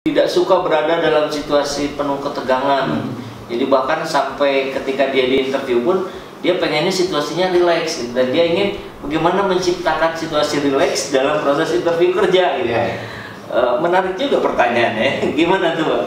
Tidak suka berada dalam situasi penuh ketegangan. Jadi bahkan sampai ketika dia di interview pun dia pengennya situasinya rileks gitu. Dan dia ingin bagaimana menciptakan situasi rileks dalam proses interview kerja gitu. Menarik juga pertanyaannya. Gimana tuh, Pak?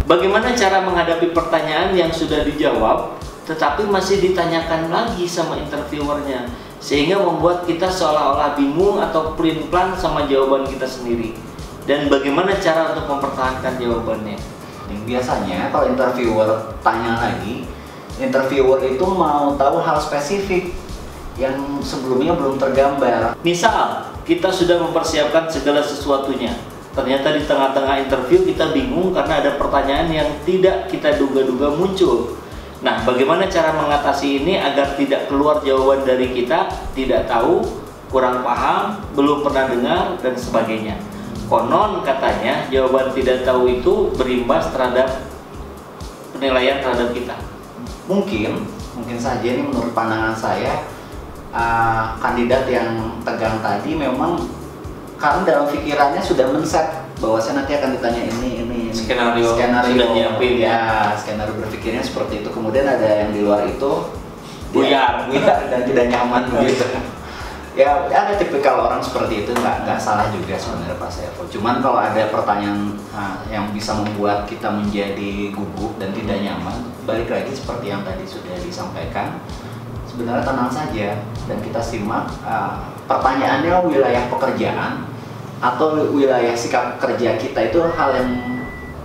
Bagaimana cara menghadapi pertanyaan yang sudah dijawab tetapi masih ditanyakan lagi sama interviewernya, sehingga membuat kita seolah-olah bingung atau pelin-pelan sama jawaban kita sendiri? Dan bagaimana cara untuk mempertahankan jawabannya? Biasanya kalau interviewer tanya lagi, interviewer itu mau tahu hal spesifik yang sebelumnya belum tergambar. Misal, kita sudah mempersiapkan segala sesuatunya, ternyata di tengah-tengah interview kita bingung karena ada pertanyaan yang tidak kita duga-duga muncul. Nah, bagaimana cara mengatasi ini agar tidak keluar jawaban dari kita, tidak tahu, kurang paham, belum pernah dengar, dan sebagainya? Konon katanya jawaban tidak tahu itu berimbas terhadap penilaian terhadap kita. Mungkin saja ini menurut pandangan saya, kandidat yang tegang tadi memang karena dalam pikirannya sudah men-set bahwa saya nanti akan ditanya ini skenario sudah nyiapin ya, skenario berpikirnya seperti itu. Kemudian ada yang di luar itu buyar dan tidak nyaman begitu. Ya ada tipikal orang seperti itu, nggak salah juga sebenarnya Pak Saiful. Cuman kalau ada pertanyaan yang bisa membuat kita menjadi gugup dan tidak nyaman, balik lagi seperti yang tadi sudah disampaikan, sebenarnya tenang saja dan kita simak pertanyaannya wilayah pekerjaan atau wilayah sikap kerja kita itu hal yang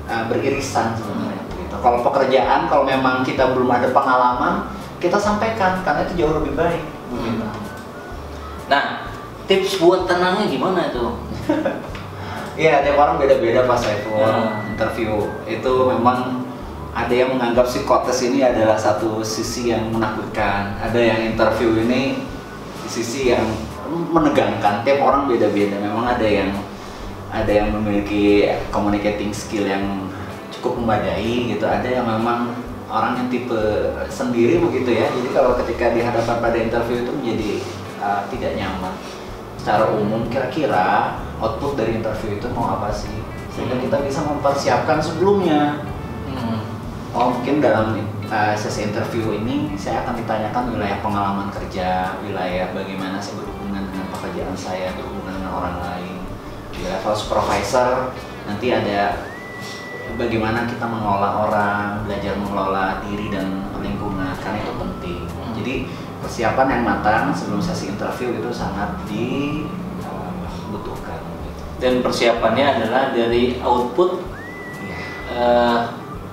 beririsan sebenarnya. Gitu. Kalau pekerjaan, kalau memang kita belum ada pengalaman, kita sampaikan karena itu jauh lebih baik. Begitu. Nah, tips buat tenangnya gimana tuh? Iya, tiap orang beda-beda Pak Saiful. Interview itu memang ada yang menganggap psikotes ini adalah satu sisi yang menakutkan. Ada yang interview ini di sisi yang menegangkan. Tiap orang beda-beda. Memang ada yang memiliki communicating skill yang cukup memadai gitu. Ada yang memang orang yang tipe sendiri begitu ya. Jadi kalau ketika dihadapkan pada interview itu menjadi tidak nyaman. Secara umum kira-kira output dari interview itu mau apa sih? Sehingga kita bisa mempersiapkan sebelumnya. Oh, mungkin dalam sesi interview ini saya akan ditanyakan wilayah pengalaman kerja, wilayah bagaimana saya berhubungan dengan pekerjaan saya, berhubungan dengan orang lain. Di level supervisor nanti ada bagaimana kita mengelola orang, belajar mengelola diri dan lingkungan, karena itu penting. Jadi persiapan yang matang sebelum sesi interview itu sangat dibutuhkan. Dan persiapannya adalah dari output.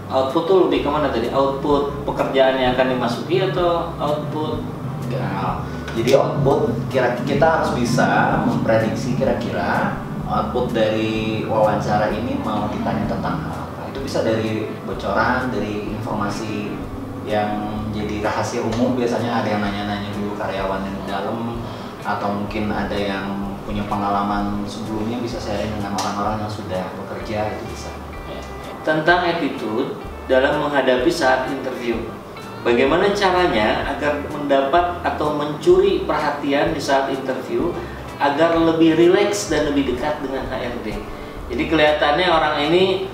Output tuh lebih kemana tadi? Output pekerjaan yang akan dimasuki atau output? Jadi output kita harus bisa memprediksi kira-kira output dari wawancara ini mau ditanya tentang apa. Itu bisa dari bocoran, dari informasi yang jadi rahasia umum. Biasanya ada yang nanya-nanya dulu karyawan yang di dalam, atau mungkin ada yang punya pengalaman sebelumnya bisa sharing dengan orang-orang yang sudah bekerja, itu bisa. Tentang attitude dalam menghadapi saat interview. Bagaimana caranya agar mendapat atau mencuri perhatian di saat interview agar lebih rileks dan lebih dekat dengan HRD. Jadi kelihatannya orang ini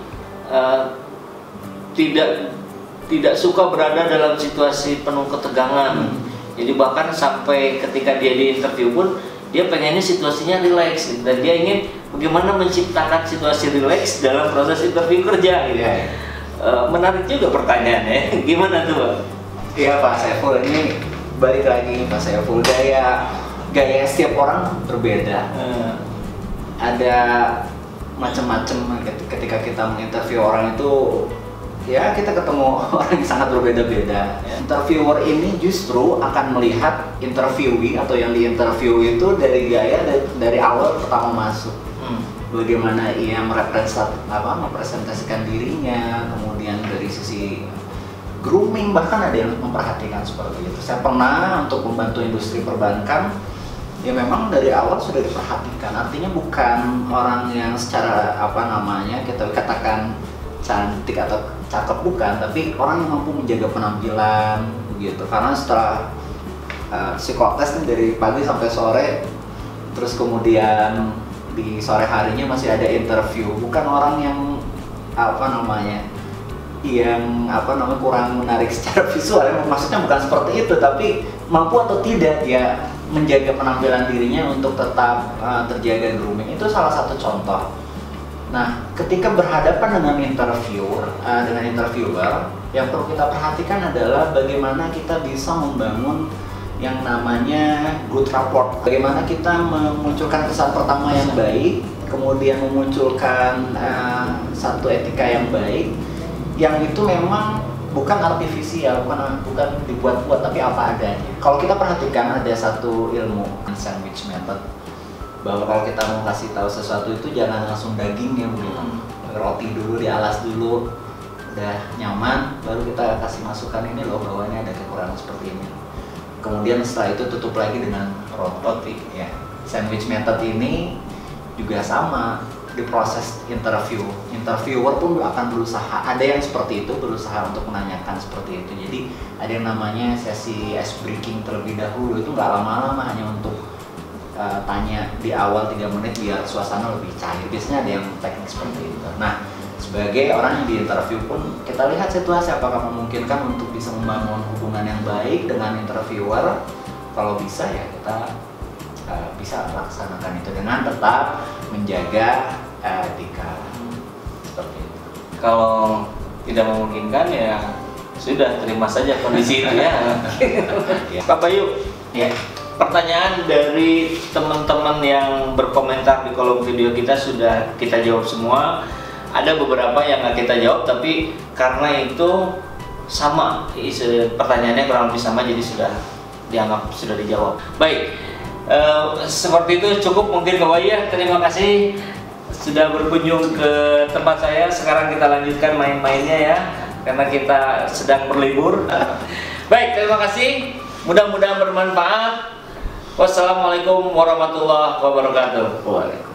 tidak suka berada dalam situasi penuh ketegangan. Jadi bahkan sampai ketika dia di interview pun dia pengennya situasinya rileks gitu. Dan dia ingin bagaimana menciptakan situasi rileks dalam proses interview kerja gitu. Menarik juga pertanyaannya. Gimana tuh, Pak? Iya Pak Saiful, ini balik lagi Pak Saiful, gaya setiap orang berbeda. Ada macam-macam ketika kita menginterview orang itu, ya kita ketemu orang yang sangat berbeda-beda. Interviewer ini justru akan melihat interviewee atau yang diinterview itu dari gaya dari awal pertama masuk. Bagaimana ia merepresentasikan dirinya, kemudian dari sisi grooming, bahkan ada yang memperhatikan seperti itu. Saya pernah untuk membantu industri perbankan, ya memang dari awal sudah diperhatikan. Artinya bukan orang yang secara kita katakan cantik atau cakep, bukan, tapi orang yang mampu menjaga penampilan begitu. Karena setelah psikotes kan dari pagi sampai sore terus kemudian di sore harinya masih ada interview. Bukan orang yang kurang menarik secara visual, maksudnya bukan seperti itu, tapi mampu atau tidak dia menjaga penampilan dirinya untuk tetap terjaga grooming. Itu salah satu contoh. Nah, ketika berhadapan dengan interviewer, yang perlu kita perhatikan adalah bagaimana kita bisa membangun yang namanya good rapport. Bagaimana kita memunculkan kesan pertama yang baik, kemudian memunculkan satu etika yang baik, yang itu memang bukan artifisial, bukan dibuat-buat, tapi apa adanya. Kalau kita perhatikan ada satu ilmu sandwich method, bahwa kalau kita mau kasih tahu sesuatu itu jangan langsung dagingnya begitu. Roti dulu, dialas dulu, udah nyaman, baru kita kasih masukan ini loh bawahnya ada kekurangan seperti ini. Kemudian setelah itu tutup lagi dengan roti ya. Sandwich method ini juga sama di proses interviewer pun akan berusaha, ada yang seperti itu, berusaha untuk menanyakan seperti itu. Jadi ada yang namanya sesi ice breaking terlebih dahulu, itu nggak lama-lama, hanya untuk tanya di awal 3 menit biar suasana lebih cair. Biasanya ada yang teknik seperti itu. Nah, sebagai orang yang diinterview pun kita lihat situasi apakah memungkinkan untuk bisa membangun hubungan yang baik dengan interviewer. Kalau bisa ya kita bisa laksanakan itu dengan tetap menjaga etika seperti itu. Kalau tidak memungkinkan ya sudah terima saja kondisi itu ya. Pak Bayu, ya. Pertanyaan dari teman-teman yang berkomentar di kolom video kita sudah kita jawab semua. Ada beberapa yang nggak kita jawab, tapi karena itu sama, pertanyaannya kurang lebih sama, jadi sudah dianggap sudah dijawab. Baik, seperti itu cukup mungkin Pak Bayu ya. Terima kasih sudah berkunjung ke tempat saya. Sekarang kita lanjutkan main-mainnya ya, karena kita sedang berlibur. Baik, terima kasih. Mudah-mudahan bermanfaat. Wassalamualaikum warahmatullahi wabarakatuh. Waalaikumsalam.